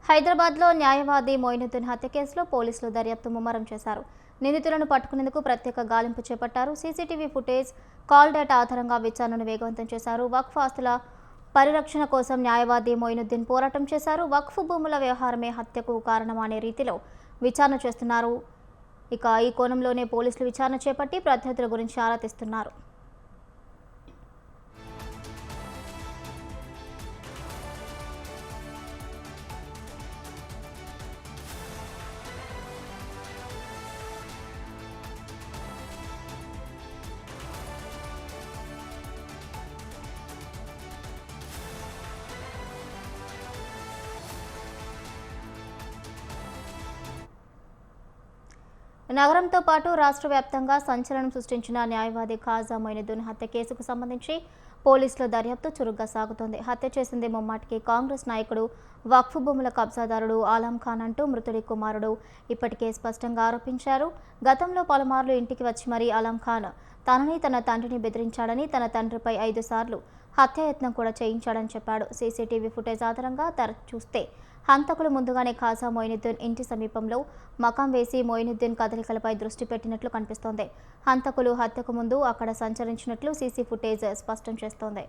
హైదరాబాద్లో న్యాయవాది మొయినుద్దీన్ హత్య కేసులో పోలీసులు దర్యాప్తు ముమ్మరం చేశారు. నిందితులను పట్టుకునేందుకు ప్రత్యేక గాలింపు చేపట్టారు. సీసీటీవీ ఫుటేజ్, కాల్ డేటా ఆధారంగా విచారణను వేగవంతం చేశారు. వక్ఫ్ ఆస్తుల పరిరక్షణ కోసం న్యాయవాది మొయినుద్దీన్ పోరాటం చేశారు. వక్ఫ్ భూముల వ్యవహారమే హత్యకు కారణమనే రీతిలో విచారణ చేస్తున్నారు. ఇక ఈ కోణంలోనే పోలీసులు విచారణ చేపట్టి ప్రత్యర్థుల గురించి ఆరా తీస్తున్నారు. నగరంతో పాటు రాష్ట్ర వ్యాప్తంగా సంచలనం సృష్టించిన న్యాయవాది ఖాజా మొయినుద్దీన్ హత్య కేసుకు సంబంధించి పోలీసుల దర్యాప్తు చురుగ్గా సాగుతోంది. హత్య చేసింది ముమ్మాటికి కాంగ్రెస్ నాయకుడు, వక్ఫ్ భూముల కబ్జాదారుడు ఆలం ఖాన్ అంటూ మృతుడి కుమారుడు ఇప్పటికే స్పష్టంగా ఆరోపించారు. గతంలో పలుమార్లు ఇంటికి వచ్చి మరీ ఆలం ఖాన్ తనని, తన తండ్రిని బెదిరించాడని, తన తండ్రిపై 5 సార్లు హత్యాయత్నం కూడా చేయించాడని చెప్పాడు. సీసీటీవీ ఫుటేజ్ ఆధారంగా చూస్తే హంతకులు ముందుగానే ఖాజా మొయినుద్దీన్ ఇంటి సమీపంలో మకాం వేసి మొయినుద్దీన్ కదలికలపై దృష్టి పెట్టినట్లు కనిపిస్తోంది. హంతకులు హత్యకు ముందు అక్కడ సంచరించినట్లు సీసీ ఫుటేజ్ స్పష్టం చేస్తోంది.